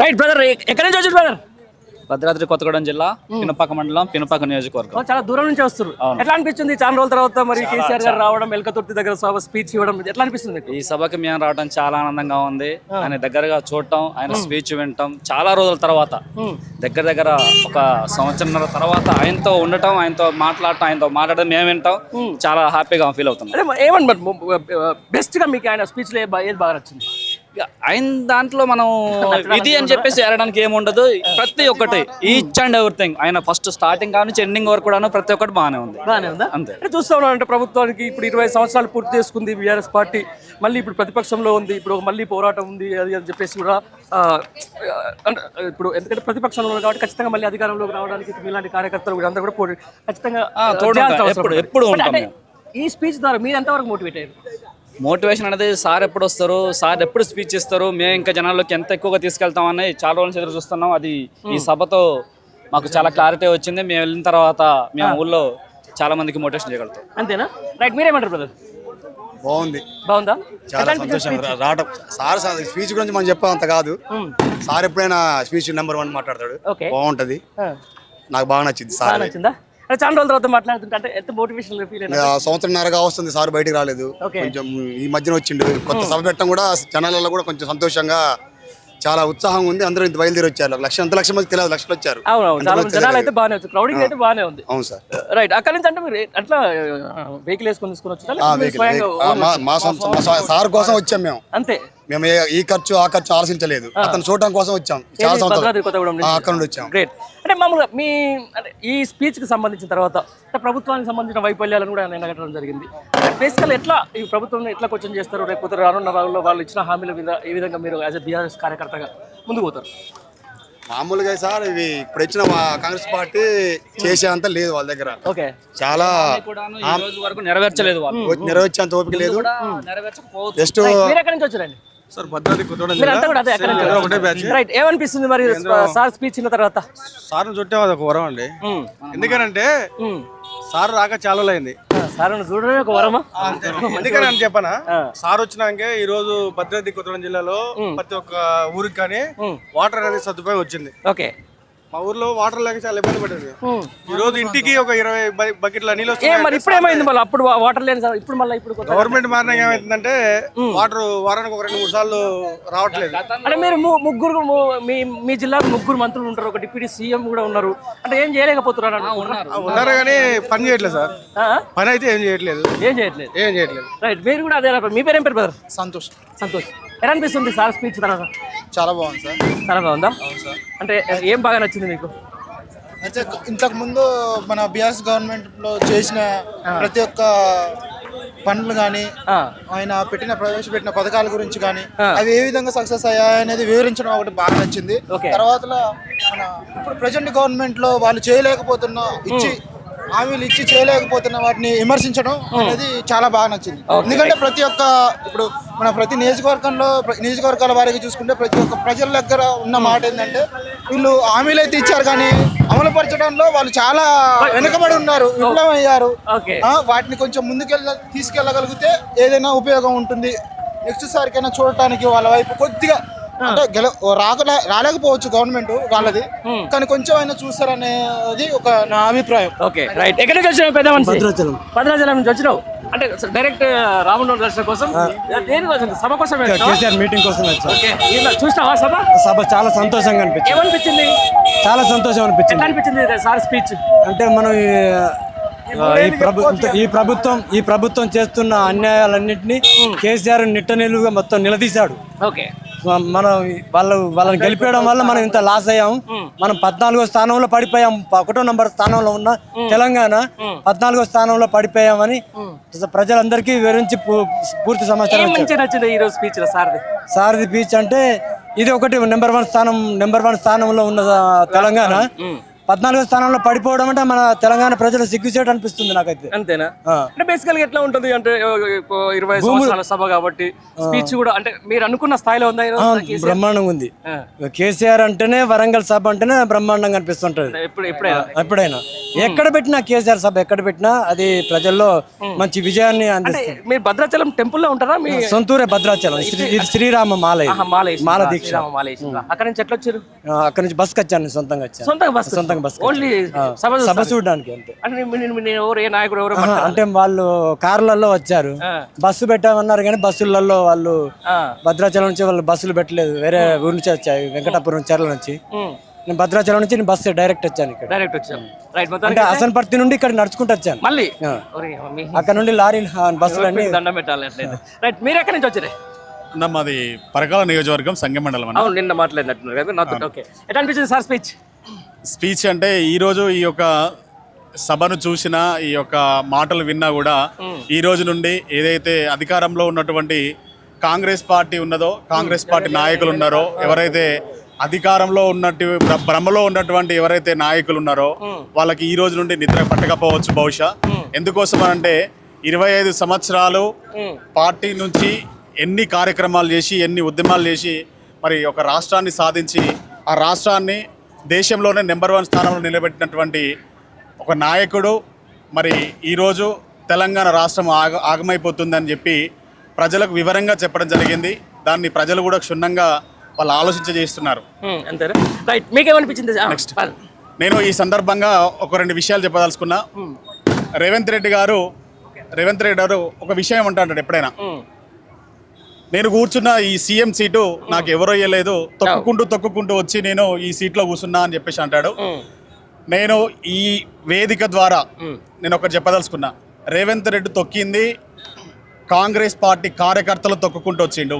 Right brother, ఎక్కడి నుంచి వచ్చారు బ్రదర్? భద్రాద్రి కొత్తగూడెం జిల్లా పినపాక మండలం పినపాక నియోజకవర్గం. చాలా దూరం నుంచి వస్తారు. ఎట్లా అనిపించింది చాలా రోజుల తర్వాత మరి కేసీఆర్ గారు రావడం, ఎల్కతుర్తి దగ్గర సభ స్పీచ్ ఇవ్వడం ఎట్లా అనిపిస్తుంది మీకు? ఈ సభకి మేము రావడం చాలా ఆనందంగా ఉంది. ఆయన దగ్గరగా చూడటం, ఆయన స్పీచ్ వినటం చాలా రోజుల తర్వాత, దగ్గర ఒక సంవత్సరంన్నర తర్వాత ఆయనతో ఉండటం, ఆయనతో మాట్లాడడం మేము వింటాం, చాలా హ్యాపీగా ఫీల్ అవుతున్నాం. ఏమన్నా బెస్ట్ గా మీకు ఆయన స్పీచ్ లో ఏది బాగా నచ్చింది? ఆయన దాంట్లో మనం ఇది అని చెప్పేసి ఏరడానికి ఏముండదు. ప్రతి ఒక్కటి ఈచ్ అండ్ ఎవ్రీథింగ్ ఆయన ఫస్ట్ స్టార్టింగ్ కానీ ఎండింగ్ వరకు కూడా ప్రతి ఒక్కటి బాగానే ఉంది. అంతే చూస్తా ఉన్నాం. అంటే ప్రభుత్వానికి ఇప్పుడు 20 సంవత్సరాలు పూర్తి చేసుకుంది బీఆర్ఎస్ పార్టీ. మళ్ళీ ఇప్పుడు ప్రతిపక్షంలో ఉంది, ఇప్పుడు మళ్ళీ పోరాటం ఉంది అది అని చెప్పేసి కూడా ఇప్పుడు ఎందుకంటే ప్రతిపక్షంలో ఉంది కాబట్టి ఖచ్చితంగా మళ్ళీ అధికారంలోకి రావడానికి మీలాంటి కార్యకర్తలు వీళ్ళంతా కూడా ఖచ్చితంగా ఎప్పుడు ఉంటాం. ఈ స్పీచ్ ద్వారా మీరు ఎంతవరకు మోటివేట్ అయ్యారు? మోటివేషన్ అనేది సార్ ఎప్పుడు వస్తారు, సార్ ఎప్పుడు స్పీచ్ ఇస్తారు, మేము ఇంకా జనాల్లోకి ఎంత ఎక్కువగా తీసుకెళ్తామని చాలా రోజుల నుంచి ఎదురు చూస్తున్నాం. అది ఈ సభతో మాకు చాలా క్లారిటీ వచ్చింది. మేము వెళ్ళిన తర్వాత మేము ఊళ్ళో చాలా మందికి మోటివేషన్ చేయగలుగుతాం. అంతేనా? రైట్, మీరేమంటారు బ్రదర్? బాగుందా? చాలా సంతోషం రావడం. సార్ స్పీచ్ గురించి మనం చెప్పామంత కాదు, సార్ ఎప్పుడైనా స్పీచ్ నెంబర్ 1 మాట్లాడతాడు, బాగుంటది. నాకు బాగా నచ్చింది. సార్ నచ్చిందా? చాలా రోజుల తర్వాత మాట్లాడుతుంటే అంటే ఎంత మోటివేషన్ ఫీల్ అయినా? సంవత్సరంన్నరగా వస్తుంది, సార్ బయటికి రాలేదు, కొంచెం ఈ మధ్యన వచ్చిండు. కొత్త సభ పెట్టడం కూడా జనాలలో కూడా కొంచెం సంతోషంగా, చాలా ఉత్సాహంగా ఉంది. అందరూ ఇంత బయలుదేరి వచ్చారు. ఎంత లక్ష మంది తెలియదు, లక్షలు వచ్చారు. జనాలు అయితే బాగానే వచ్చారు, క్రౌడింగ్ అయితే బాగానే ఉంది. అవును సార్. రైట్, అక్కడ నుంచి అంటే మీరు అట్లా వెహికల్ వేసుకొని తీసుకొని వచ్చారు? సార్ కోసం వచ్చాం మేము. అంతే, మేము ఈ ఖర్చు ఆ ఖర్చు ఆలోచించలేదు, అతను చూడటం కోసం వచ్చాం. చాలా సంతోషం, అక్కడ నుండి వచ్చాం. గ్రేట్. అంటే మామూలుగా మీ అంటే ఈ స్పీచ్ కి సంబంధించిన తర్వాత ప్రభుత్వానికి సంబంధించిన వైఫల్యాలను కూడా ఆయన అడగడం జరిగింది. బేసికల్ ఎట్లా ఈ ప్రభుత్వం ఎట్లా క్వశ్చన్ చేస్తారు, రేపు రానున్న రోజుల్లో వాళ్ళు ఇచ్చిన హామీల మీద ఏ విధంగా మీరు యాజ్ ఎ బీఆర్ఎస్ కార్యకర్తగా ముందుకు పోతారు? మామూలుగా సార్ ఇవి ఇప్పుడు ఇచ్చిన కాంగ్రెస్ పార్టీ చేసేంత లేదు వాళ్ళ దగ్గర. చాలా నెరవేర్చలేదు, నెరవేర్చేంత ఓపిక లేదు. జస్ట్ ఎక్కడి నుంచి వచ్చారండి? ఏమనిపిస్తుంది మరి సార్ స్పీచ్ ఇన్న తర్వాత? సార్ చుట్టే ఒక వరం అండి. ఎందుకనంటే సార్ రాక చాలా అయింది. సార్ చూడడమే ఒక వరమా? ఎందుకని చెప్పనా, సార్ వచ్చినాకే ఈ రోజు భద్రాద్రి కొత్తగూడెం జిల్లాలో ప్రతి ఒక్క ఊరికి కానీ వాటర్ అనేది సదుపాయం వచ్చింది. ఓకే, మా ఊర్లో వాటర్ లేక చాలా ఇబ్బంది పడేది. ఈ రోజు ఇంటికి ఒక 20 బకెట్ల నీళ్ళు వస్తాయి. ఇప్పుడు ఏమైంది మళ్ళీ? అప్పుడు వాటర్ లేని సార్, ఇప్పుడు మళ్ళీ ఇప్పుడు గవర్నమెంట్ మారినాక ఏమైందంటే వాటర్ వారానికి ఒక 2-3 సార్లు రావట్లేదు. అంటే మీరు ముగ్గురు మీ జిల్లాకు 3 మంత్రులు ఉంటారు, ఒక డిప్యూటీ సీఎం కూడా ఉన్నారు. అంటే ఏం చేయలేకపోతున్నారు? ఉన్నారు కానీ పని చేయట్లేదు సార్. పని అయితే ఏం చేయట్లేదు. రైట్, మీరు కూడా అదే. మీ పేరు ఏం పేరు బ్రదర్? సంతోష్. ఎలా అనిపిస్తుంది సార్ స్పీచ్ తర్వాత? చాలా బాగుంది సార్. చాలా బాగుందా? అంటే ఏం బాగా నచ్చింది మీకు? అయితే ఇంతకు ముందు మన బీఆర్ఎస్ గవర్నమెంట్ లో చేసిన ప్రతి ఒక్క పనులు కానీ, ఆయన ప్రవేశపెట్టిన పథకాల గురించి కానీ అవి ఏ విధంగా సక్సెస్ అయ్యాయనేది వివరించడం ఒకటి బాగా నచ్చింది. తర్వాత మన ఇప్పుడు ప్రజెంట్ గవర్నమెంట్ లో వాళ్ళు చేయలేకపోతున్న హామీలు ఇచ్చి చేయలేకపోతున్న వాటిని విమర్శించడం అనేది చాలా బాగా నచ్చింది. ఎందుకంటే ప్రతి నియోజకవర్గాల వారికి చూసుకుంటే ప్రతి ఒక్క ప్రజల దగ్గర ఉన్న మాట ఏంటంటే, వీళ్ళు హామీలు అయితే ఇచ్చారు కానీ అమలు పరచడంలో వాళ్ళు చాలా వెనుకబడి ఉన్నారు, విఫలం అయ్యారు. వాటిని కొంచెం తీసుకెళ్ళగలిగితే ఏదైనా ఉపయోగం ఉంటుంది. నెక్స్ట్ సారికైనా చూడటానికి వాళ్ళ వైపు కొద్దిగా అంటే రాలేకపోవచ్చు గవర్నమెంట్ వాళ్ళది, కానీ కొంచెం అయినా చూస్తారనేది ఒక నా అభిప్రాయం. Okay, right. ఎక్కడి నుంచి వచ్చినావు? పెద్ద మనిషి భద్రాచలం నుంచి వచ్చినావు. అంటే డైరెక్ట్ రాముడు దర్శనం కోసం, సభ కోసం, మీటింగ్ కోసం చూసినావా సభ? చాలా సంతోషంగా అనిపించింది. ఏమనిపించింది? చాలా సంతోషం అనిపించింది. సార్ స్పీచ్ అంటే మనం ఈ ప్రభుత్వం చేస్తున్న అన్యాయాలన్నింటినీ కేసీఆర్ నిట్టనిలువుగా మొత్తం నిలదీశాడు. మనం వాళ్ళని గెలిపేయడం వల్ల మనం ఇంత లాస్ అయ్యాము. మనం 14వ స్థానంలో పడిపోయాం. 1వ నంబర్ స్థానంలో ఉన్న తెలంగాణ 14వ స్థానంలో పడిపోయామని ప్రజలందరికీ వివరించి పూర్తి సమాచారం. సారథి స్పీచ్ అంటే ఇది ఒకటి నెంబర్ 1 స్థానంలో ఉన్న తెలంగాణ 14వ స్థానంలో పడిపోవడం అంటే మన తెలంగాణ ప్రజలు సిగ్గుచేటు అనిపిస్తుంది నాకైతే. అంతేనా? అంటే బేసికల్ గా ఎట్లా ఉంటుంది అంటే 20 సంవత్సరాల సభ కాబట్టి స్పీచ్ కూడా అంటే మీరు అనుకున్న స్థాయిలో ఉందా? బ్రహ్మాండంగా ఉంది. కేసీఆర్ అంటేనే వరంగల్ సభ అంటేనే బ్రహ్మాండంగా అనిపిస్తుంటది ఎప్పుడైనా. ఎక్కడ పెట్టినా కేసీఆర్ సభ ఎక్కడ పెట్టినా అది ప్రజల్లో మంచి విజయాన్ని అంటే అందిస్తుంది. మీరు భద్రాచలం టెంపుల్లో ఉంటారా? మీ సొంతూరే భద్రాచలం, ఇది శ్రీరామ మాల, మాల దీక్ష. అక్కడ నుంచి ఎట్లా వచ్చారు? అక్కడ నుంచి బస్కి వచ్చాను, సొంతంగా వచ్చాను. సొంతంగా బస్ ఓన్లీ సభ చూడడానికి అంతే. అంటే ఎవరు ఏ నాయకుడు ఎవరు అంటే వాళ్ళు కార్లలో వచ్చారు, బస్సు పెట్టామన్నారు కానీ బస్సులలో వాళ్ళు భద్రాచలం నుంచి వాళ్ళు బస్సులు పెట్టలేదు, వేరే ఊరి నుంచి వచ్చాయి, వెంకటాపురం చెర్ల నుంచి. నేను భద్రాచలం నుంచి నేను బస్సు డైరెక్ట్ వచ్చాను ఇక్కడ. డైరెక్ట్ వచ్చాం. రైట్. అంటే హసన్పర్తి నుండి ఇక్కడ నడుచుకుంటూ వచ్చాను. మళ్ళీ అక్కడ నుండి లారీ బస్సులన్నీ దండం పెట్టాలి అట్లయితే. రైట్. మీరు ఎక్కడి నుంచి వచ్చారు? మాది పరకాల నియోజకవర్గం సంగం మండలం అన్న. అవును, నిన్న మాట్లాడినట్టున్నారు కదా నాతో. ఓకే, ఎట్లా అనిపించింది సార్ స్పీచ్ అంటే ఈరోజు ఈ యొక్క సభను చూసినా, ఈ యొక్క మాటలు విన్నా కూడా ఈ రోజు నుండి ఏదైతే అధికారంలో ఉన్నటువంటి కాంగ్రెస్ పార్టీ ఉన్నదో, కాంగ్రెస్ పార్టీ నాయకులు ఉన్నారో, ఎవరైతే అధికారంలో ఉన్నట్టు భ్రమలో ఉన్నటువంటి ఎవరైతే నాయకులు ఉన్నారో వాళ్ళకి ఈ రోజు నుండి నిద్ర పట్టకపోవచ్చు బహుశా. ఎందుకోసం అంటే 25 సంవత్సరాలు పార్టీ నుంచి ఎన్ని కార్యక్రమాలు చేసి, ఎన్ని ఉద్యమాలు చేసి మరి ఒక రాష్ట్రాన్ని సాధించి ఆ రాష్ట్రాన్ని దేశంలోనే నెంబర్ 1 స్థానంలో నిలబెట్టినటువంటి ఒక నాయకుడు మరి ఈరోజు తెలంగాణ రాష్ట్రం ఆగమైపోతుందని చెప్పి ప్రజలకు వివరంగా చెప్పడం జరిగింది. దాన్ని ప్రజలు కూడా క్షుణ్ణంగా వాళ్ళు ఆలోచించేస్తున్నారు. అంతేనా? రైట్. మీకేమనిపించింది? నెక్స్ట్ నేను ఈ సందర్భంగా ఒక 2 విషయాలు చెప్పదలుచుకున్నా. రేవంత్ రెడ్డి గారు ఒక విషయం అంటాడు ఎప్పుడైనా, నేను కూర్చున్న ఈ సీఎం సీటు నాకు ఎవరో ఇవ్వలేదు, తొక్కుకుంటూ వచ్చి నేను ఈ సీట్లో కూర్చున్నా అని చెప్పేసి అంటాడు. నేను ఈ వేదిక ద్వారా నేను ఒకటి చెప్పదలుచుకున్నా. రేవంత్ రెడ్డి తొక్కింది కాంగ్రెస్ పార్టీ కార్యకర్తలు తొక్కుకుంటూ వచ్చిండు,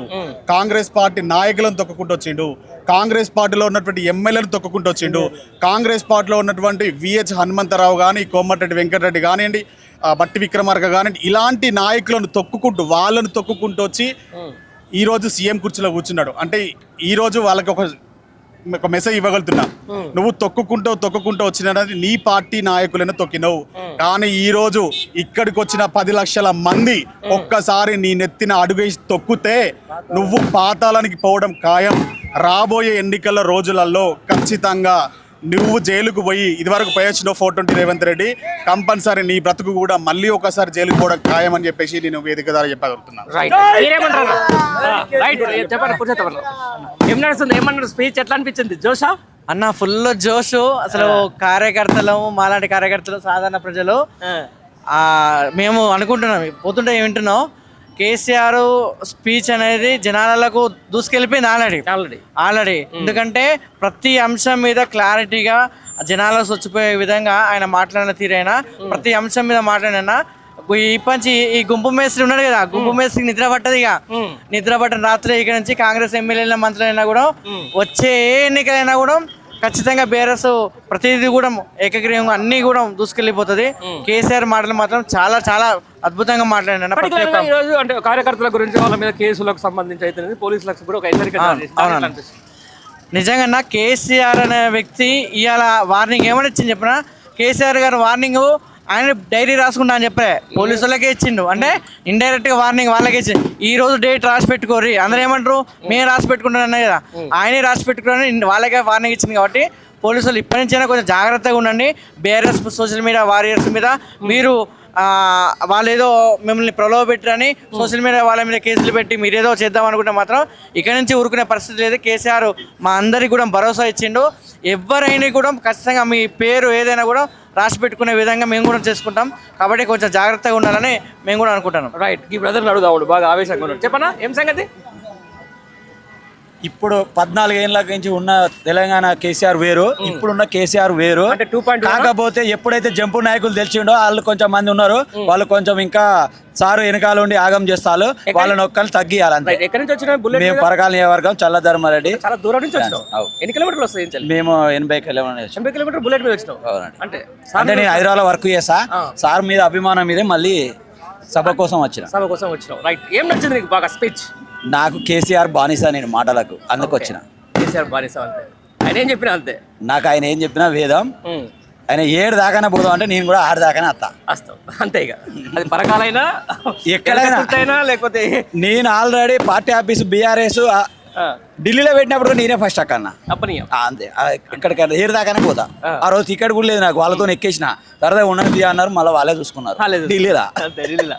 కాంగ్రెస్ పార్టీ నాయకులను తొక్కుకుంటూ వచ్చిండు, కాంగ్రెస్ పార్టీలో ఉన్నటువంటి ఎమ్మెల్యేలను తొక్కుకుంటూ వచ్చిండు, కాంగ్రెస్ పార్టీలో ఉన్నటువంటి విహెచ్ హనుమంతరావు కానీ, కోమటిరెడ్డి వెంకటరెడ్డి కానివ్వండి, బట్టి విక్రమార్క కానివ్వండి, ఇలాంటి నాయకులను వాళ్ళను తొక్కుకుంటూ వచ్చి ఈరోజు సీఎం కుర్చీలో కూర్చున్నాడు. అంటే ఈరోజు వాళ్ళకి ఒక మెసేజ్ ఇవ్వగలుగుతున్నా, నువ్వు తొక్కుకుంటూ వచ్చినది నీ పార్టీ నాయకులను తొక్కినవు, కానీ ఈ రోజు ఇక్కడికి వచ్చిన 10 లక్షల మంది ఒక్కసారి నీ నెత్తిన అడుగేసి తొక్కితే నువ్వు పాతాళానికి పోవడం ఖాయం. రాబోయే ఎన్నికల రోజులలో ఖచ్చితంగా నువ్వు జైలుకు పోయి, ఇదివరకు పోయొచ్చిన 420 రేవంత్ రెడ్డి, కంపల్సరీ నీ బ్రతుకు కూడా మళ్ళీ ఒకసారి జైలుకు పోవడం ఖాయం అని చెప్పేసి నేను వేదిక ద్వారా చెప్పగలుగుతున్నాను. ఏం నడుస్తుంది? ఏమన్నారు స్పీచ్? ఎట్లా అనిపించింది? జోషా అన్న? ఫుల్ జోషు. అసలు కార్యకర్తలు, మాలాంటి కార్యకర్తలు, సాధారణ ప్రజలు మేము అనుకుంటున్నాం, పోతుంటే వింటున్నాం, కేసీఆర్ స్పీచ్ అనేది జనాలకు దూసుకెళ్ళిపోయింది ఆల్రెడీ. ఎందుకంటే ప్రతి అంశం మీద క్లారిటీగా జనాలకు వచ్చిపోయే విధంగా ఆయన మాట్లాడిన తీరైనా, ప్రతి అంశం మీద మాట్లాడినా, ఈ గుంపు మేస్త్రి ఉన్నాడు కదా, గుంపు మేస్త్రికి నిద్ర పట్టదు. ఇక నిద్ర పట్టిన రాత్రి ఇక్కడ నుంచి కాంగ్రెస్ ఎమ్మెల్యేల మంత్రులైనా కూడా, వచ్చే ఏ ఎన్నికలైనా కూడా ఖచ్చితంగా బీఆర్ఎస్ ప్రతిదీ కూడా ఏకగ్రీవంగా అన్ని కూడా దూసుకెళ్ళిపోతుంది. కేసీఆర్ మాటలు మాత్రం చాలా చాలా అద్భుతంగా మాట్లాడిన. ఈరోజు అంటే కార్యకర్తల గురించి, వాళ్ళ మీద కేసులకు సంబంధించి అయితే పోలీసులకు కూడా ఒక హెచ్చరిక. నిజంగా కేసీఆర్ అనే వ్యక్తి ఇవాళ వార్నింగ్ ఏమని ఇచ్చింది చెప్పిన, కేసీఆర్ గారు వార్నింగ్ ఆయన డైరీ రాసుకుంటా అని చెప్పే పోలీసు వాళ్ళకే ఇచ్చిండు. అంటే ఇండైరెక్ట్ గా వార్నింగ్ వాళ్ళకే ఇచ్చిండు, ఈ రోజు డేట్ రాసి పెట్టుకోరి. అందరూ ఏమంటారు, మేము రాసి పెట్టుకుంటాను కదా, ఆయనే రాసి పెట్టుకుని వాళ్ళకే వార్నింగ్ ఇచ్చింది. కాబట్టి పోలీసులు ఇప్పటి నుంచైనా కొంచెం జాగ్రత్తగా ఉండండి. బీఆర్ఎస్ సోషల్ మీడియా వారియర్స్ మీద మీరు వాళ్ళు ఏదో మిమ్మల్ని ప్రలోభ పెట్టరని సోషల్ మీడియా వాళ్ళ మీద కేసులు పెట్టి మీరు ఏదో చేద్దాం అనుకుంటే మాత్రం ఇక్కడి నుంచి ఊరుకునే పరిస్థితి లేదు. కేసీఆర్ మా అందరికి కూడా భరోసా ఇచ్చిండు. ఎవరైనా కూడా ఖచ్చితంగా మీ పేరు ఏదైనా కూడా రాసి పెట్టుకునే విధంగా మేము కూడా చేసుకుంటాం. కాబట్టి కొంచెం జాగ్రత్తగా ఉండాలని మేము కూడా అనుకుంటున్నాం. రైట్. ఈ బ్రదర్ అడుగుదాం, బాగా ఆవేశంగా ఉన్నాడు. చెప్పనా ఏం సంగతి? ఇప్పుడు 14 ఏళ్ళ నుంచి ఉన్న తెలంగాణ కేసీఆర్ వేరు, ఇప్పుడున్న కేసీఆర్ వేరు. కాకపోతే ఎప్పుడైతే జంపు నాయకులు తెలిసిండో వాళ్ళు కొంచెం మంది ఉన్నారు, వాళ్ళు కొంచెం ఇంకా సారు వెనకాల ఉండి ఆగం చేస్తారు, వాళ్ళని ఒక్కరిని తగ్గియాలంటే. మేము పరకాల నియోజకవర్గం చల్లధర్మారెడ్డి. చాలా దూరం నుంచి వచ్చినావు. ఎన్ని కిలోమీటర్లు వస్తాయి? మేము 80 కిలోమీటర్లు. 80 కిలోమీటర్ బుల్లెట్ మీద వచ్చినావు. అంటే నేను హైదరాబాద్ వర్క్ చేసా, సార్ మీద అభిమానం మీదే మళ్ళీ సభ కోసం వచ్చిన. రైట్. ఏం నచ్చింది నీకు బాగా స్పీచ్? నాకు కేసీఆర్ బానిస, నేను మాటలకు అందుకు వచ్చిన. కేసీఆర్ బానిస అంతే, ఆయన ఏం చెప్పినా అంతే. నాకు ఆయన ఏం చెప్పినా వేదం. ఆయన 7 దాకానే పోదాం అంటే నేను కూడా 6 దాకానే వస్తాం అంతే. ఇక అది పరకాలైనా ఎక్కడైనా లేకపోతే నేను ఆల్రెడీ పార్టీ ఆఫీసు బీఆర్ఎస్ ఢిల్లీలో పెట్టినప్పుడు నేనే ఫస్ట్ అక్కన్న అప్పనీయం అంతే ఎక్కడికైనా ఏరు దాకానే పోతా ఆ రోజు టికెట్ కూడా లేదు నాకు, వాళ్ళతో ఎక్కేసిన తర్వాత ఉన్నది అన్నారు, మళ్ళీ వాళ్ళే చూసుకున్నారు ఢిల్లీలో. అంతే ఢిల్లీలో.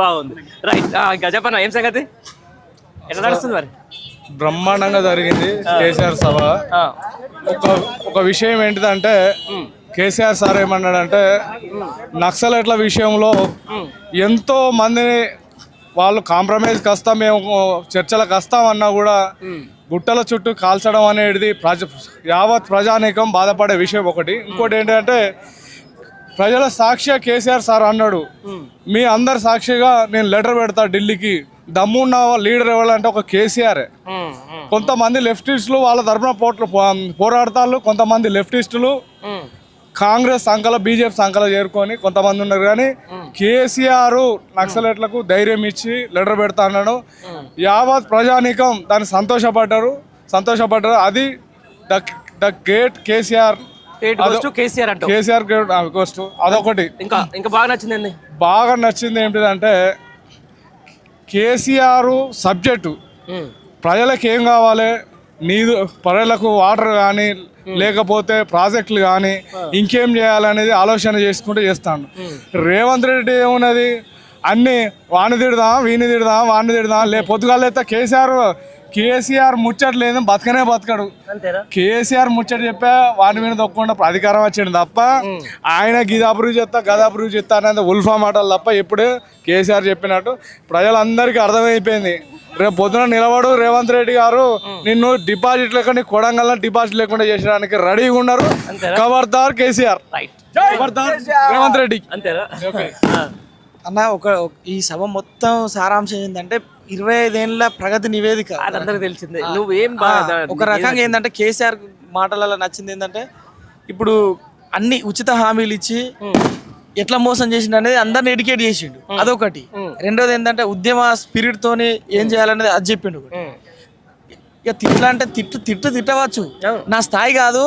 బాగుంది, రైట్. ఇంకా చెప్పన్నా ఏం సంగతి, ఎట్లా నడుస్తుంది మరి? బ్రహ్మాండంగా జరిగింది కేసీఆర్ సభ. ఒక విషయం ఏంటిదంటే కేసీఆర్ సార్ ఏమన్నాడంటే నక్సలైట్ల విషయంలో ఎంతో మందిని వాళ్ళు కాంప్రమైజ్కి వస్తాం, మేము చర్చలకు వస్తామన్నా కూడా గుట్టల చుట్టూ కాల్చడం అనేది యావత్ ప్రజానీకం బాధపడే విషయం ఒకటి. ఇంకోటి ఏంటంటే ప్రజల సాక్షిగా కేసీఆర్ సార్ అన్నాడు, మీ అందరి సాక్షిగా నేను లెటర్ పెడతా ఢిల్లీకి, దమ్మున్న లీడర్ ఎవరంటే ఒక కేసీఆర్. కొంతమంది లెఫ్టిస్టులు వాళ్ళ తరఫున పోరాడతారు, కొంతమంది లెఫ్టిస్టులు కాంగ్రెస్ సంఖలో బీజేపీ సంఖలో చేరుకొని కొంతమంది ఉన్నారు. కానీ కేసీఆర్ నక్సలైట్లకు ధైర్యం ఇచ్చి లెటర్ పెడతా అన్నాడు. యావత్ ప్రజానీకం దాన్ని సంతోషపడ్డారు. అది the great KCR. KCR ghost అదొకటి. ఇంకా బాగా నచ్చింది ఏంటిదంటే కేసీఆర్ సబ్జెక్టు ప్రజలకు ఏం కావాలి, ప్రజలకు వాటర్ కానీ లేకపోతే ప్రాజెక్టులు కానీ ఇంకేం చేయాలనేది ఆలోచన చేసుకుంటూ చేస్తాను. రేవంత్ రెడ్డి ఏమున్నది, అన్ని వాడిని తిడదాం వీని తిడదాం పొద్దుగాలైతే కేసీఆర్ ముచ్చట లేదు, బతకనే బతకడు. కేసీఆర్ ముచ్చట చెప్పా వాడి మీద తొక్కకుండా అధికారం వచ్చింది తప్ప ఆయన గిదాభివృద్ధి చేస్తా అనేది ఉల్ఫా మాటలు తప్ప ఎప్పుడే కేసీఆర్ చెప్పినట్టు ప్రజలందరికీ అర్థమైపోయింది. రేపు పొద్దున నిలబడు రేవంత్ రెడ్డి గారు నిన్ను డిపాజిట్ లేకుండా కొడంగల్ డిపాజిట్ లేకుండా చేసడానికి రెడీగా ఉన్నారు. ఖబర్దార్ కేసీఆర్, ఖబర్దార్ రేవంత్ రెడ్డి. అన్న ఈ సభ మొత్తం సారాంశం ఏంటంటే 25 ఏళ్ళ ప్రగతి నివేదిక. అందరికి తెలిసిందే. నువ్వేం ఒక రకంగా ఏంటంటే కేసీఆర్ మాటలలో నచ్చింది ఏంటంటే ఇప్పుడు అన్ని ఉచిత హామీలు ఇచ్చి ఎట్లా మోసం చేసిండు అనేది అందరిని ఎడ్యుకేట్ చేసిండు, అదొకటి. రెండోది ఏంటంటే ఉద్యమ స్పిరిట్ తోని ఏం చేయాలనేది అది చెప్పిండు. ఇక తిట్లా అంటే తిట్టవచ్చు, నా స్థాయి కాదు,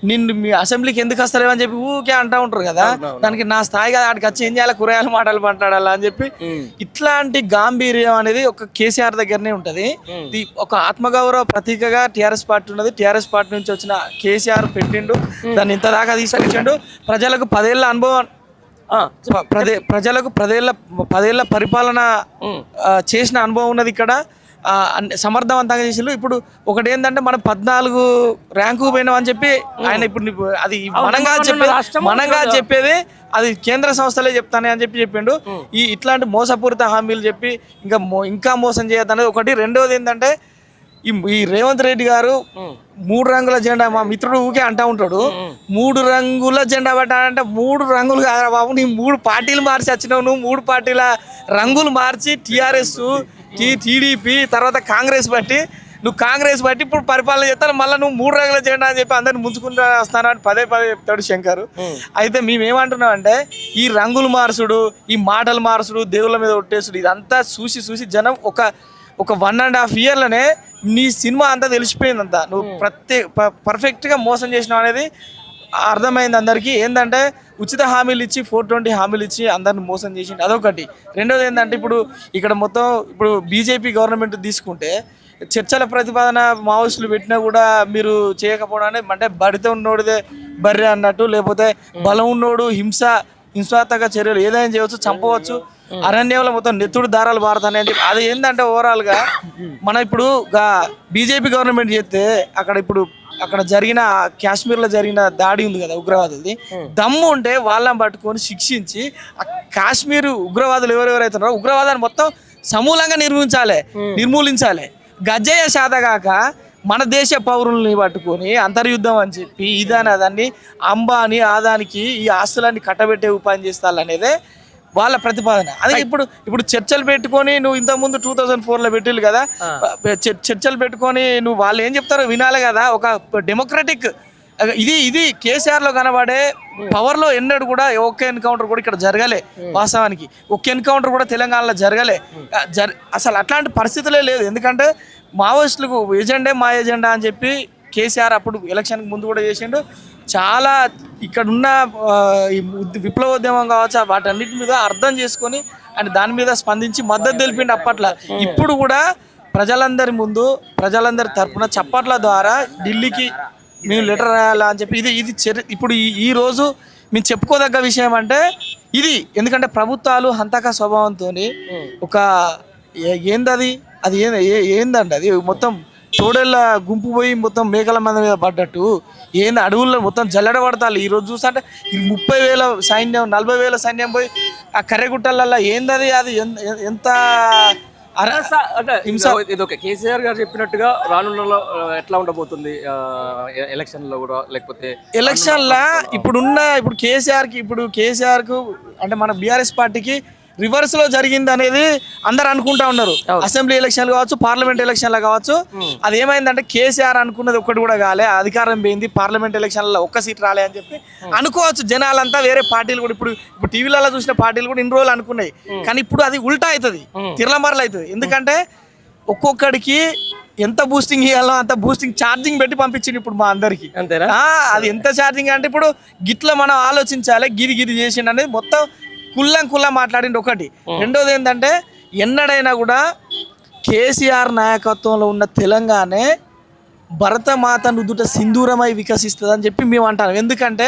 నిన్ను మీ అసెంబ్లీకి ఎందుకు వస్తలేవని చెప్పి ఊకే అంటా ఉంటారు కదా, దానికి నా స్థాయి కాదు, ఆడికి వచ్చి ఏం చేయాలి, కూరగాయల మాటలు మాట్లాడాలా అని చెప్పి ఇట్లాంటి గాంభీర్యం అనేది ఒక కేసీఆర్ దగ్గరనే ఉంటది. ఒక ఆత్మగౌరవ ప్రతీకగా టీఆర్ఎస్ పార్టీ ఉన్నది. టీఆర్ఎస్ పార్టీ నుంచి వచ్చిన కేసీఆర్ పెట్టిండు, దాన్ని ఇంత దాకా తీసుకొచ్చిండు. ప్రజలకు 10 ఏళ్ళ అనుభవం, ప్రజలకు 10 ఏళ్ళ పరిపాలన చేసిన అనుభవం ఉన్నది. ఇక్కడ సమర్థవంతంగా చేసిండు. ఇప్పుడు ఒకటి ఏంటంటే మనం 14 ర్యాంకు పోయినాం అని చెప్పి ఆయన ఇప్పుడు అది మనంగా చెప్పేది అది కేంద్ర సంస్థలే చెప్తానే అని చెప్పిండు. ఇట్లాంటి మోసపూరిత హామీలు చెప్పి ఇంకా మోసం చేయొద్దనేది ఒకటి. రెండవది ఏంటంటే ఈ రేవంత్ రెడ్డి గారు 3 రంగుల జెండా, మా మిత్రుడు ఊకే అంటా ఉంటాడు, 3 రంగుల జెండా పెట్టాలంటే 3 రంగులు కాదా బాబు, నీ 3 పార్టీలు మార్చి వచ్చినావు, నువ్వు 3 పార్టీల రంగులు మార్చి టీఆర్ఎస్, టీడీపీ తర్వాత కాంగ్రెస్ బట్టి ఇప్పుడు పరిపాలన చేస్తాను, మళ్ళీ నువ్వు 3 రంగుల జెండా అని చెప్పి అందరిని ముంచుకుంటూ వస్తాను అని పదే చెప్తాడు శంకర్. అయితే మేమేమంటున్నాం అంటే ఈ రంగులు మార్చుడు, ఈ మాటలు మార్చుడు, దేవుళ్ళ మీద ఒట్టేసుడు, ఇదంతా చూసి జనం ఒక 1.5 ఇయర్లోనే నీ సినిమా అంతా తెలిసిపోయిందంతా, నువ్వు పర్ఫెక్ట్గా మోసం చేసినావు అనేది అర్థమైంది అందరికీ. ఏంటంటే ఉచిత హామీలు ఇచ్చి 420 హామీలు ఇచ్చి అందరిని మోసం చేసిండు, అదొకటి. రెండోది ఏంటంటే ఇక్కడ మొత్తం బీజేపీ గవర్నమెంట్ తీసుకుంటే చర్చల ప్రతిపాదన మావోయిస్టులు పెట్టినా కూడా మీరు చేయకపోవడాన్ని అంటే బడితో ఉన్నోడిదే బర్రె అన్నట్టు, లేకపోతే బలం ఉన్నోడు హింసాత్మక చర్యలు ఏదైనా చేయవచ్చు, చంపవచ్చు, అరణ్యంలో మొత్తం నెత్తుడు దారాలు మారుతాయి అని చెప్పి అది ఏంటంటే ఓవరాల్గా మన ఇప్పుడు బీజేపీ గవర్నమెంట్ చేస్తే అక్కడ జరిగిన కాశ్మీర్లో జరిగిన దాడి ఉంది కదా ఉగ్రవాదులది, దమ్ము ఉంటే వాళ్ళని పట్టుకొని శిక్షించి ఆ కాశ్మీర్ ఉగ్రవాదులు ఎవరెవరైతే ఉన్నారో ఉగ్రవాదాన్ని మొత్తం సమూలంగా నిర్మూలించాలి. గజ్జయ్య శాతగాక మన దేశ పౌరుల్ని పట్టుకొని అంతర్యుద్ధం అని చెప్పి అదాన్ని అంబానీ ఆదానికి ఈ ఆస్తులన్నీ కట్టబెట్టే ఉపాయం చేస్తారనేదే వాళ్ళ ప్రతిపాదన. అదే ఇప్పుడు చర్చలు పెట్టుకొని నువ్వు ఇంతకుముందు 2004లో పెట్టిల్లు కదా, చర్చలు పెట్టుకొని నువ్వు వాళ్ళు ఏం చెప్తారో వినాలి కదా. ఒక డెమోక్రటిక్ ఇది కేసీఆర్లో కనబడే పవర్లో ఎన్నడూ కూడా ఒక్క ఎన్కౌంటర్ కూడా ఇక్కడ జరగలే. వాస్తవానికి ఒక్క ఎన్కౌంటర్ కూడా తెలంగాణలో జరగలే. అసలు అట్లాంటి పరిస్థితులే లేదు. ఎందుకంటే మావోయిస్టులకు ఎజెండే మా ఎజెండా అని చెప్పి కేసీఆర్ అప్పుడు ఎలక్షన్కి ముందు కూడా చేసిండు. చాలా ఇక్కడున్న ఈ విప్లవోద్యమం కావచ్చు వాటన్నిటి మీద అర్థం చేసుకొని ఆయన దాని మీద స్పందించి మద్దతు తెలిపిండు అప్పట్లో. ఇప్పుడు కూడా ప్రజలందరి ముందు ప్రజలందరి తరపున చప్పట్ల ద్వారా ఢిల్లీకి మేము లెటర్ రాయాలా అని చెప్పి ఇది ఇప్పుడు ఈ రోజు మేము చెప్పుకోదగ్గ విషయం అంటే ఇది. ఎందుకంటే ప్రభుత్వాలు హంతక స్వభావంతో ఒక ఏందది అది ఏందండి అది మొత్తం తోడేళ్ళ గుంపు పోయి మొత్తం మేకల మంద మీద పడ్డట్టు ఏంది అడవుల్లో మొత్తం జల్లెడ పడతారు. ఈరోజు చూస్తుంటే 30,000 సైన్యం 40,000 సైన్యం పోయి ఆ కర్రెగుట్టలలో ఏందది అది ఎంత ఇది ఓకే. కేసీఆర్ గారు చెప్పినట్టుగా రానున్న ఎట్లా ఉండబోతుంది ఎలక్షన్ లో కూడా, లేకపోతే ఎలక్షన్లా ఇప్పుడు కేసీఆర్ కు అంటే మన బీఆర్ఎస్ పార్టీకి రివర్స్ లో జరిగింది అనేది అందరు అనుకుంటా ఉన్నారు. అసెంబ్లీ ఎలక్షన్లు కావచ్చు, పార్లమెంట్ ఎలక్షన్లు కావచ్చు. అది ఏమైందంటే కేసీఆర్ అనుకున్నది ఒక్కటి కూడా కాలే, అధికారం పోయింది, పార్లమెంట్ ఎలక్షన్లలో ఒక్క సీట్ రాలే అని చెప్పి అనుకోవచ్చు. జనాలంతా వేరే పార్టీలు కూడా ఇప్పుడు టీవీలలో చూసిన పార్టీలు కూడా ఇన్ని రోజులు అనుకున్నాయి. కానీ ఇప్పుడు అది ఉల్టా అవుతుంది, తిరలమరలు అవుతుంది. ఎందుకంటే ఒక్కొక్కడికి ఎంత బూస్టింగ్ ఇవ్వాలో అంత బూస్టింగ్ ఛార్జింగ్ పెట్టి పంపించింది ఇప్పుడు మా అందరికి. అది ఎంత ఛార్జింగ్ అంటే ఇప్పుడు గిట్ల మనం ఆలోచించాలి, గిది చేసిండు అనేది మొత్తం కుల్లం మాట్లాడింది ఒకటి. రెండోది ఏంటంటే ఎన్నడైనా కూడా కేసీఆర్ నాయకత్వంలో ఉన్న తెలంగాణ భరతమాత నుదుట సింధూరమై వికసిస్తుంది అని చెప్పి మేము అంటాం. ఎందుకంటే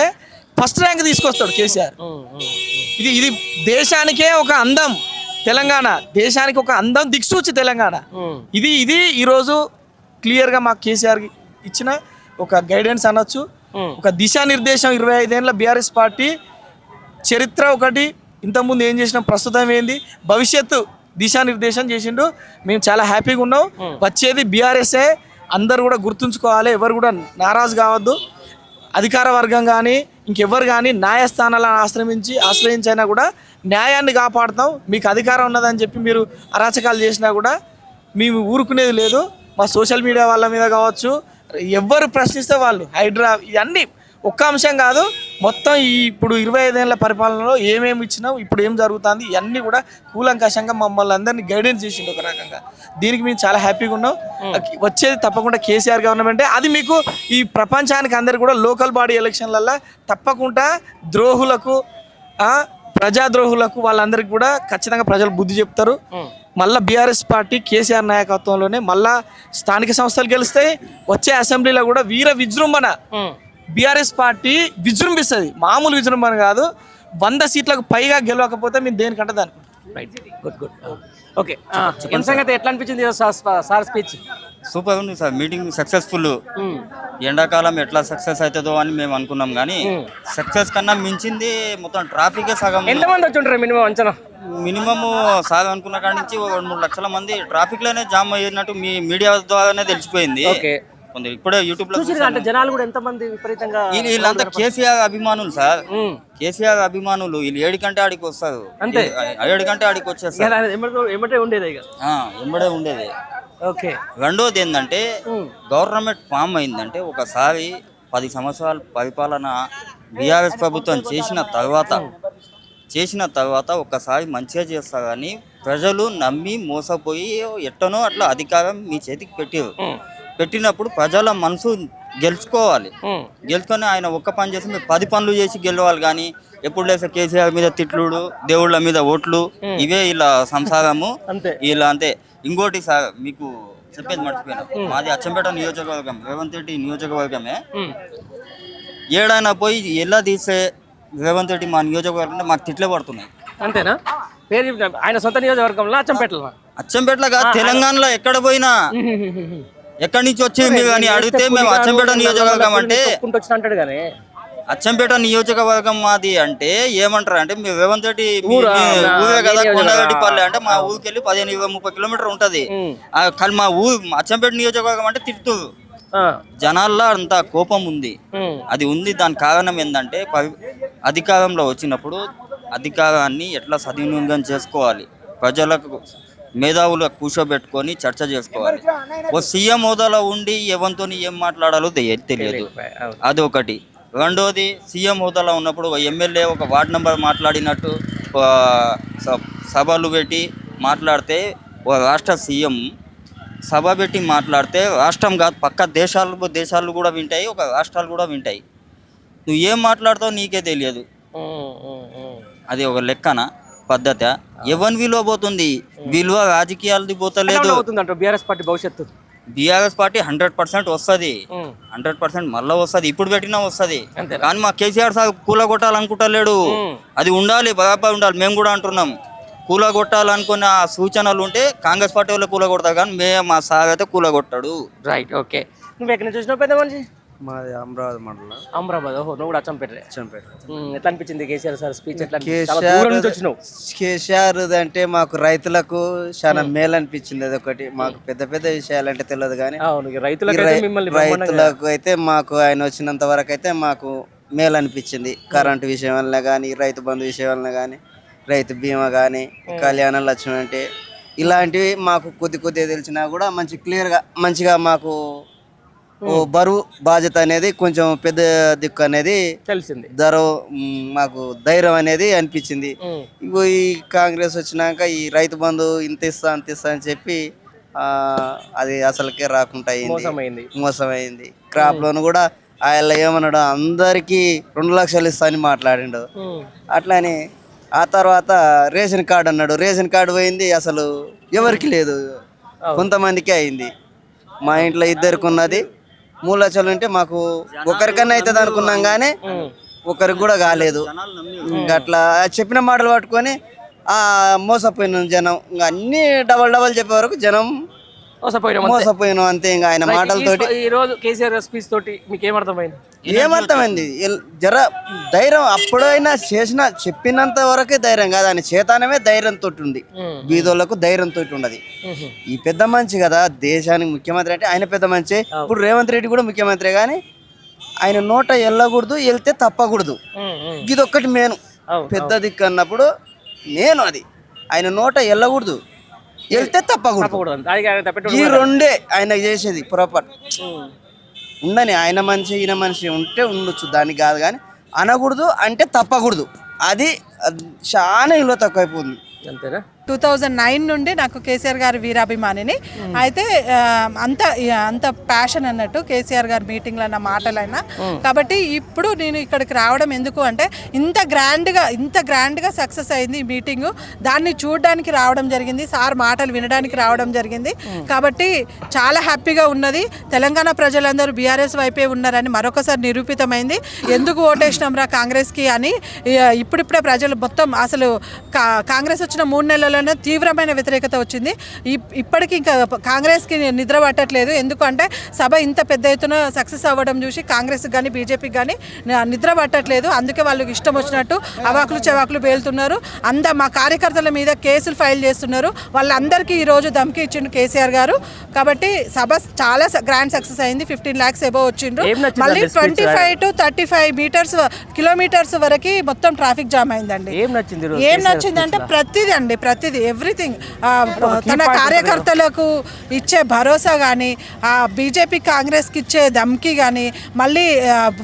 ఫస్ట్ ర్యాంక్ తీసుకొస్తాడు కేసీఆర్. ఇది దేశానికే ఒక అందం తెలంగాణ, దేశానికి ఒక అందం దిక్సూచి తెలంగాణ. ఇది ఈరోజు క్లియర్గా మాకు కేసీఆర్ ఇచ్చిన ఒక గైడెన్స్ అనొచ్చు, ఒక దిశానిర్దేశం. 25 ఏళ్ళ బీఆర్ఎస్ పార్టీ చరిత్ర ఒకటి, ఇంతకుముందు ఏం చేసినాం, ప్రస్తుతం ఏంది, భవిష్యత్తు దిశానిర్దేశం చేసిండు. మేము చాలా హ్యాపీగా ఉన్నాం. వచ్చేది బీఆర్ఎస్ఏ, అందరు కూడా గుర్తుంచుకోవాలి. ఎవరు కూడా నారాజు కావద్దు. అధికార వర్గం కానీ ఇంకెవ్వరు కానీ న్యాయస్థానాలను ఆశ్రయించైనా కూడా న్యాయాన్ని కాపాడుతాం. మీకు అధికారం ఉన్నదని చెప్పి మీరు అరాచకాలు చేసినా కూడా మేము ఊరుకునేది లేదు. మా సోషల్ మీడియా వాళ్ళ మీద కావచ్చు, ఎవరు ప్రశ్నిస్తే వాళ్ళు హైడ్రా ఇవన్నీ ఒక్క అంశం కాదు, మొత్తం ఇప్పుడు 25 ఏళ్ళ పరిపాలనలో ఏమేమి ఇచ్చినాం, ఇప్పుడు ఏం జరుగుతుంది, ఇవన్నీ కూడా కూలంకషంగా మమ్మల్ని అందరినీ గైడెన్స్ చేసిండు ఒక రకంగా. దీనికి మేము చాలా హ్యాపీగా ఉన్నాం. వచ్చేది తప్పకుండా కేసీఆర్ గవర్నమెంటే. అది మీకు ఈ ప్రపంచానికి అందరు కూడా లోకల్ బాడీ ఎలక్షన్లలో తప్పకుండా ద్రోహులకు, ప్రజాద్రోహులకు వాళ్ళందరికీ కూడా ఖచ్చితంగా ప్రజలు బుద్ధి చెప్తారు. మళ్ళీ బీఆర్ఎస్ పార్టీ కేసీఆర్ నాయకత్వంలోనే మళ్ళా స్థానిక సంస్థలు గెలుస్తాయి. వచ్చే అసెంబ్లీలో కూడా వీర విజృంభణ బీఆర్ఎస్ పార్టీ విజృంభిస్తుంది. మామూలు విజృంభణ కాదు. 100 సీట్లకు పైగా గెలవకపోతే మేము దేనికంటే దానికి. Good okay. సంగతి ఎట్లా అనిపించింది సార్ స్పీచ్? సూపర్ ఉంది సార్. Meeting successful. ఎండాకాలం ఎట్లా సక్సెస్ అవుతుందో అని మేము అనుకున్నాం, కానీ సక్సెస్ కన్నా మించింది మొత్తం ట్రాఫిక్ సగం. ఎంతమంది వచ్చి ఉంటారు మినిమం అంచనా? మినిమం సార్ అనుకున్న కాడి నుంచి 2-3 లక్షల మంది ట్రాఫిక్ లోనే జామ్ అయినట్టు మీ మీడియా ద్వారానే తెలిసిపోయింది. ఇప్పుడే యూట్యూబ్ లో జనాలు కూడా ఎంతమంది విపరీతంగా, వీళ్ళంతా కేసీఆర్ అభిమానులు సార్. కేసీఆర్ అభిమానులు వీళ్ళు 7 గంటే ఆడికి వస్తారు, 7 గంటే ఆడికి వచ్చేస్తారు. ఎమ్మటే ఉండేది. ఓకే. రెండోది ఏంటంటే గవర్నమెంట్ ఫామ్ అయిందంటే ఒకసారి 10 సంవత్సరాల పరిపాలన బీఆర్ఎస్ ప్రభుత్వం చేసిన తర్వాత ఒక్కసారి మంచిగా చేస్తారని ప్రజలు నమ్మి మోసపోయి ఎట్టనో అట్లా అధికారం మీ చేతికి పెట్టినప్పుడు ప్రజల మనసు గెలుచుకొని ఆయన ఒక్క పని చేసి మీరు 10 పనులు చేసి గెలవాలి. కానీ ఎప్పుడు లేసే కేసీఆర్ మీద తిట్లుడు, దేవుళ్ళ మీద ఓట్లు, ఇవే ఇలా సంసారము ఇలా అంతే. ఇంకోటి సార్ మీకు చెప్పేది మర్చిపోయినా, మాది అచ్చంపేట నియోజకవర్గం, రేవంత్ రెడ్డి నియోజకవర్గమే. ఏడైనా పోయి ఎలా తీసే రేవంత్ రెడ్డి మా నియోజకవర్గం మాకు తిట్లే పడుతున్నాయి. అంతేనా? పేరు ఆయన సొంత నియోజకవర్గంలో అచ్చంపేటలో కాదు, తెలంగాణలో ఎక్కడ పోయినా ఎక్కడి నుంచి వచ్చింది మీరు అని అడిగితే మేము అచ్చంపేట నియోజకవర్గం అంటే అచ్చంపేట నియోజకవర్గం మాది అంటే ఏమంటారు అంటే మీరు రేవంత్ రెడ్డి ఊరే కదా కొండగడ్డిపల్లి అంటే మా ఊరికి వెళ్ళి 15-20-30 కిలోమీటర్ ఉంటది. కానీ మా అచ్చంపేట నియోజకవర్గం అంటే తిడుతుంది. జనాల్లో అంత కోపం ఉంది. అది ఉంది. దాని కారణం ఏంటంటే అధికారంలో వచ్చినప్పుడు అధికారాన్ని ఎట్లా సద్వినియోగం చేసుకోవాలి, ప్రజలకు మేధావులు కూర్చోబెట్టుకొని చర్చ చేసుకోవాలి. ఓ సీఎం హోదాలో ఉండి ఎవరితో ఏం మాట్లాడాలో తెలియదు, అది ఒకటి. రెండోది సీఎం హోదాలో ఉన్నప్పుడు ఒక ఎమ్మెల్యే ఒక వార్డు నెంబర్ మాట్లాడినట్టు సభలు పెట్టి మాట్లాడితే, ఓ రాష్ట్ర సీఎం సభ పెట్టి మాట్లాడితే రాష్ట్రం కాదు పక్క దేశాలు కూడా వింటాయి, ఒక రాష్ట్రాలు కూడా వింటాయి. నువ్వు ఏం మాట్లాడతావు నీకే తెలియదు. అది ఒక లెక్కన. పద్ధతి ఎవరి విలువ పోతుంది? విలువ రాజకీయాలది పోతలేదు. అవుతుందంట బీఆర్ఎస్ పార్టీ భవిష్యత్తు. బీఆర్ఎస్ పార్టీ 100% వస్తుంది, 100% మళ్ళీ వస్తుంది, ఇప్పుడు పెట్టినా వస్తుంది. కానీ మా కేసీఆర్ సార్ కూలగొట్టాలనుకుంటలేడు. అది ఉండాలి, బరాబర్ ఉండాలి. మేము కూడా అంటున్నాం కూలగొట్టాలనుకున్న సూచనలు ఉంటే కాంగ్రెస్ పార్టీ వాళ్ళు కూలగొడతారు, కానీ మా సార్ అయితే కూలగొట్టాడు. Right, okay. నువ్వు ఎక్కడి నుంచి వచ్చినావు పెద్ద మనిషి? మాది అమరావతి మండలం. అమరాబాద్. ఓహో, నువ్వు కూడా అచ్చంపేట. ఎట్లా అనిపించింది కేసీఆర్ సార్ స్పీచ్? ఎట్లా కేసీఆర్ అంటే మాకు రైతులకు చాలా మేలు అనిపించింది. అది ఒకటి. మాకు పెద్ద పెద్ద విషయాలు అంటే తెలియదు, కానీ రైతులకు అయితే మాకు ఆయన వచ్చినంత వరకు అయితే మాకు మేలు అనిపించింది. కరెంటు విషయం వల్ల కానీ, రైతు బంధు విషయం వల్ల కానీ, రైతు బీమా కానీ, కళ్యాణ లక్ష్యం అంటే ఇలాంటివి మాకు కొద్దిగా తెలిసినా కూడా మంచి క్లియర్గా మంచిగా మాకు బరువు బాధ్యత అనేది కొంచెం పెద్ద దిక్కు అనేది తెలిసింది. మాకు ధైర్యం అనేది అనిపించింది. ఇగో ఈ కాంగ్రెస్ వచ్చినాక ఈ రైతు బంధు ఇంత ఇస్తా అంత ఇస్తా అని చెప్పి అది అసలుకే రాకుండా మోసమైంది. క్రాప్ లోన్ కూడా ఆయన ఏమన్నాడు, అందరికి 2 లక్షలు ఇస్తా అని మాట్లాడిండు. అట్లని ఆ తర్వాత రేషన్ కార్డు అన్నాడు. రేషన్ కార్డు పోయింది, అసలు ఎవరికి లేదు, కొంతమందికే అయింది. మా ఇంట్లో 2 ఉన్నది. 3 లక్షలు ఉంటే మాకు ఒకరికన్నా అవుతుంది అనుకున్నాం, కానీ ఒకరికి కూడా కాలేదు. అట్లా చెప్పిన మాటలు పట్టుకొని మోసపోయిన జనం. ఇంకా అన్ని డబల్ చెప్పే వరకు జనం మోసపోయినాం అంతే. ఇంకా ఆయన మాటలతోటి ఈ రోజు కేసీఆర్ స్పీచ్ తోటి మీకు ఏమర్థమైంది? జర ధైర్యం అప్పుడైనా చెప్పినంత వరకే ధైర్యం కాదు, ఆయన చేతానమే ధైర్యంతో ఉంది. బీదోళ్లకు ధైర్యంతో ఉండదు. ఈ పెద్ద మనిషి కదా దేశానికి ముఖ్యమంత్రి అంటే, ఆయన పెద్ద మనిషి. ఇప్పుడు రేవంత్ రెడ్డి కూడా ముఖ్యమంత్రి, కానీ ఆయన నోట వెళ్ళకూడదు, వెళ్తే తప్పకూడదు. ఇది ఒక్కటి మేను పెద్ద దిక్కు అన్నప్పుడు నేను అది ఆయన నోట వెళ్ళకూడదు, వెళ్తే తప్పకూడదు. ఈ 2 ఆయన చేసేది పొరపాటు. ఉండని ఆయన మనిషి ఈయన మనిషి ఉంటే ఉండొచ్చు, దానికి కాదు, కానీ అనకూడదు అంటే తప్పకూడదు. అది చాలా విలువ తక్కువైపోతుంది. అంతేనా? 2009 నుండి నాకు కేసీఆర్ గారి వీరాభిమానిని. అయితే అంత ప్యాషన్ అన్నట్టు కేసీఆర్ గారి మీటింగ్లో అన్న మాటలైనా. కాబట్టి ఇప్పుడు నేను ఇక్కడికి రావడం ఎందుకు అంటే, ఇంత గ్రాండ్గా సక్సెస్ అయింది ఈ మీటింగు. దాన్ని చూడడానికి రావడం జరిగింది, సార్ మాటలు వినడానికి రావడం జరిగింది. కాబట్టి చాలా హ్యాపీగా ఉన్నది. తెలంగాణ ప్రజలందరూ బీఆర్ఎస్ వైపే ఉన్నారని మరొకసారి నిరూపితమైంది. ఎందుకు ఓటేసినాం రా కాంగ్రెస్కి అని ఇప్పుడిప్పుడే ప్రజలు మొత్తం అసలు కాంగ్రెస్ వచ్చిన 3 నెలల తీవ్రమైన వ్యతిరేకత వచ్చింది. ఇప్పటికీ ఇంకా కాంగ్రెస్కి నిద్ర పట్టట్లేదు. ఎందుకంటే సభ ఇంత పెద్ద ఎత్తున సక్సెస్ అవ్వడం చూసి కాంగ్రెస్కి కానీ బీజేపీకి కానీ నిద్ర పట్టట్లేదు. అందుకే వాళ్ళకి ఇష్టం వచ్చినట్టు అవాకులు చెవాకులు పేలుతున్నారు. మా కార్యకర్తల మీద కేసులు ఫైల్ చేస్తున్నారు. వాళ్ళందరికీ ఈరోజు ధమ్కి ఇచ్చిండు కేసీఆర్ గారు. కాబట్టి సభ చాలా గ్రాండ్ సక్సెస్ అయింది. 15 lakhs ఎబో వచ్చిండ్రు. మళ్ళీ 25 to 35 కిలోమీటర్స్ వరకు మొత్తం ట్రాఫిక్ జామ్ అయిందండి. ఏం నచ్చిందంటే ప్రతిదీ ఎవ్రీథింగ్. తన కార్యకర్తలకు ఇచ్చే భరోసా కానీ, బీజేపీ కాంగ్రెస్కి ఇచ్చే ధమ్కి కానీ, మళ్ళీ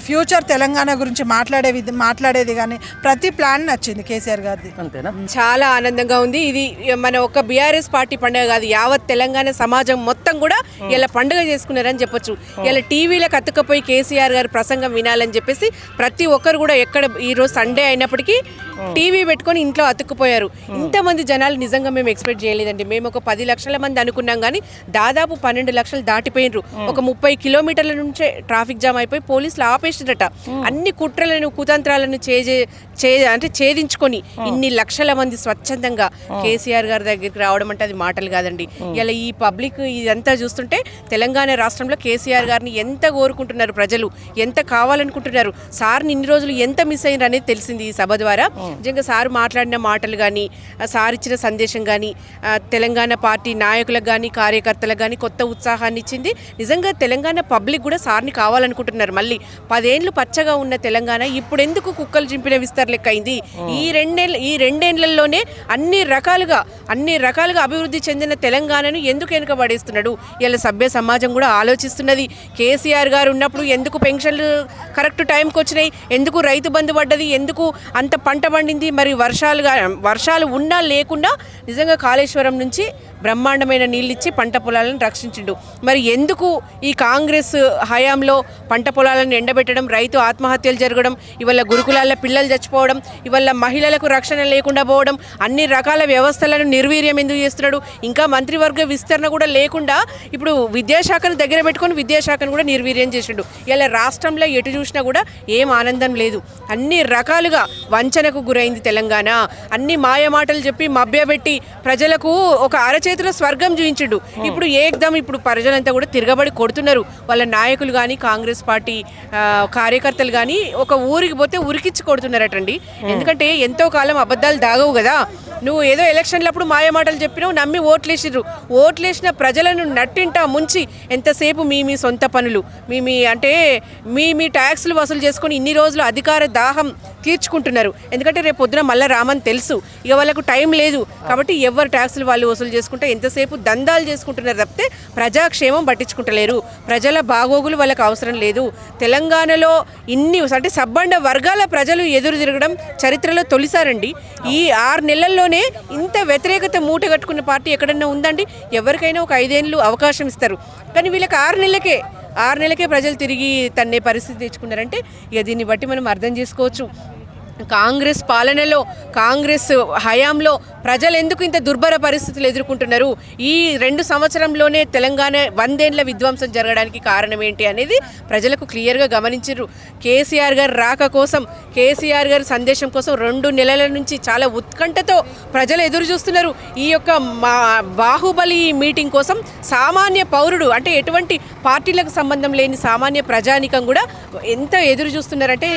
ఫ్యూచర్ తెలంగాణ గురించి మాట్లాడేది కానీ ప్రతి ప్లాన్ నచ్చింది కేసీఆర్ గారిది. అంతేనా? చాలా ఆనందంగా ఉంది. ఇది మన ఒక బీఆర్ఎస్ పార్టీ పండుగ కాదు, యావత్ తెలంగాణ సమాజం మొత్తం కూడా ఇలా పండుగ చేసుకున్నారని చెప్పొచ్చు. ఇలా టీవీలకు అతుక్కపోయి కేసీఆర్ గారి ప్రసంగం వినాలని చెప్పేసి ప్రతి ఒక్కరు కూడా ఎక్కడ ఈరోజు సండే అయినప్పటికీ టీవీ పెట్టుకొని ఇంట్లో అతుక్కుపోయారు. ఇంతమంది జనాలు నిజంగా మేము ఎక్స్పెక్ట్ చేయలేదండి. మేము ఒక 10 లక్షల మంది అనుకున్నాం, కానీ దాదాపు 12 లక్షలు దాటిపోయినరు. ఒక 30 కిలోమీటర్ల నుంచే ట్రాఫిక్ జామ్ అయిపోయి పోలీసులు ఆపేసినట. అన్ని కుట్రలను కుతంత్రాలను ఛేదించుకొని ఇన్ని లక్షల మంది స్వచ్ఛందంగా కేసీఆర్ గారి దగ్గరికి రావడం అంటే అది మాటలు కాదండి. ఇలా ఈ పబ్లిక్ ఇదంతా చూస్తుంటే తెలంగాణ రాష్ట్రంలో కేసీఆర్ గారిని ఎంత కోరుకుంటున్నారు ప్రజలు, ఎంత కావాలనుకుంటున్నారు, సార్ని ఇన్ని రోజులు ఎంత మిస్ అయ్యారు అనేది తెలిసింది ఈ సభ ద్వారా. నిజంగా సార్ మాట్లాడిన మాటలు కానీ, సార్ ఇచ్చిన సందేశం కానీ తెలంగాణ పార్టీ నాయకులకు కానీ కార్యకర్తలకు కానీ కొత్త ఉత్సాహాన్ని ఇచ్చింది. నిజంగా తెలంగాణ పబ్లిక్ కూడా సార్ని కావాలనుకుంటున్నారు. మళ్ళీ 10 ఏళ్ళు పచ్చగా ఉన్న తెలంగాణ ఇప్పుడు ఎందుకు కుక్కలు చింపిన విస్తర్ లెక్క అయింది? ఈ రెండేళ్లలోనే అన్ని రకాలుగా అభివృద్ధి చెందిన తెలంగాణను ఎందుకు వెనుకబడేస్తున్నాడు? ఇలా సభ్య సమాజం కూడా ఆలోచిస్తున్నది. కేసీఆర్ గారు ఉన్నప్పుడు ఎందుకు పెన్షన్లు కరెక్ట్ టైంకి వచ్చినాయి, ఎందుకు రైతు బంధు పడ్డది, ఎందుకు అంత పంట పండింది, మరి వర్షాలు ఉన్నా లేకుండా నిజంగా కాళేశ్వరం నుంచి బ్రహ్మాండమైన నీళ్ళు ఇచ్చి పంట పొలాలను రక్షించిండు. మరి ఎందుకు ఈ కాంగ్రెస్ హయాంలో పంట పొలాలను ఎండబెట్టడం, రైతు ఆత్మహత్యలు జరగడం, ఇవాళ గురుకులాల పిల్లలు చచ్చిపోవడం, ఇవాళ మహిళలకు రక్షణ లేకుండా పోవడం, అన్ని రకాల వ్యవస్థలను నిర్వీర్యం ఎందుకు చేస్తున్నాడు? ఇంకా మంత్రివర్గ విస్తరణ కూడా లేకుండా ఇప్పుడు విద్యాశాఖను దగ్గర పెట్టుకొని విద్యాశాఖను కూడా నిర్వీర్యం చేసిండు. ఇలా రాష్ట్రంలో ఎటు చూసినా కూడా ఏం ఆనందం లేదు. అన్ని రకాలుగా వంచనకు గురైంది తెలంగాణ. అన్ని మాయమాటలు చెప్పి మభ్యపెట్టి ప్రజలకు ఒక అరచేతిలో స్వర్గం చూపించిండు. ఇప్పుడు ఏకదం ఇప్పుడు ప్రజలంతా కూడా తిరగబడి కొడుతున్నారు. వాళ్ళ నాయకులు కానీ కాంగ్రెస్ పార్టీ కార్యకర్తలు కానీ ఒక ఊరికి పోతే ఉరికిచ్చి కొడుతున్నారటండి. ఎందుకంటే ఎంతో కాలం అబద్ధాలు దాగవు కదా. నువ్వు ఏదో ఎలక్షన్లప్పుడు మాయమాటలు చెప్పినావు, నమ్మి ఓట్లేసిర్రు. ఓట్లేసిన ప్రజలను నట్టింటా ముంచి ఎంతసేపు మీ సొంత పనులు మీ ట్యాక్స్లు వసూలు చేసుకొని ఇన్ని రోజులు అధికార దాహం తీర్చుకుంటున్నారు. ఎందుకంటే రేపు పొద్దున మళ్ళీ రామని తెలుసు. ఇక వాళ్ళకు టైం లేదు కాబట్టి ఎవరు ట్యాక్స్లు వాళ్ళు వసూలు చేసుకుంటే ఎంతసేపు దందాలు చేసుకుంటున్నారు తప్పితే ప్రజాక్షేమం పట్టించుకుంటలేరు. ప్రజల బాగోగులు వాళ్ళకి అవసరం లేదు. తెలంగాణలో ఇన్ని అంటే సబ్బండ వర్గాల ప్రజలు ఎదురు తిరగడం చరిత్రలో తొలిసారండి. ఈ 6 నెలల్లోనే ఇంత వ్యతిరేకత మూట కట్టుకున్న పార్టీ ఎక్కడన్నా ఉందండి? ఎవరికైనా ఒక 5 ఏళ్ళు అవకాశం ఇస్తారు, కానీ వీళ్ళకి 6 నెలలకే ప్రజలు తిరిగి తన్నే పరిస్థితి తెచ్చుకున్నారంటే ఇక దీన్ని బట్టి మనం అర్థం చేసుకోవచ్చు. కాంగ్రెస్ పాలనలో కాంగ్రెస్ హయాంలో ప్రజలు ఎందుకు ఇంత దుర్భర పరిస్థితులు ఎదుర్కొంటున్నారు? ఈ 2 సంవత్సరంలోనే తెలంగాణ 100 ఏళ్ల విధ్వంసం జరగడానికి కారణం ఏంటి అనేది ప్రజలకు క్లియర్గా గమనించారు. కేసీఆర్ గారు రాక కోసం, కేసీఆర్ గారి సందేశం కోసం 2 నెలల నుంచి చాలా ఉత్కంఠతో ప్రజలు ఎదురు చూస్తున్నారు. ఈ యొక్క బాహుబలి మీటింగ్ కోసం సామాన్య పౌరుడు అంటే ఎటువంటి పార్టీలకు సంబంధం లేని సామాన్య ప్రజానికం కూడా ఎంత ఎదురు చూస్తున్నారంటే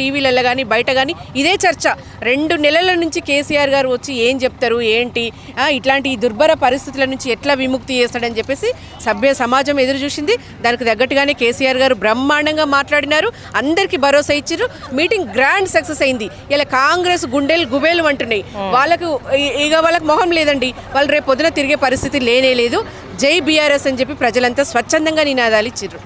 టీవీలలో కానీ బయట కానీ ఇదే చర్చ. 2 నెలల నుంచి కేసీఆర్ గారు వచ్చి ఏం చెప్తారు ఏంటి, ఇట్లాంటి దుర్భర పరిస్థితుల నుంచి ఎట్లా విముక్తి చేస్తాడని చెప్పేసి సభ్య సమాజం ఎదురు చూసింది. దానికి తగ్గట్టుగానే కేసీఆర్ గారు బ్రహ్మాండంగా మాట్లాడినారు, అందరికీ భరోసా ఇచ్చారు. మీటింగ్ గ్రాండ్ సక్సెస్ అయింది. ఇలా కాంగ్రెస్ గుండెలు గుబేలు అంటున్నాయి. వాళ్ళకు మొహం లేదండి. వాళ్ళు రేపు పొద్దున తిరిగే పరిస్థితి లేనే లేదు. జై బీఆర్ఎస్ అని చెప్పి ప్రజలంతా స్వచ్ఛందంగా నినాదాలు ఇచ్చారు.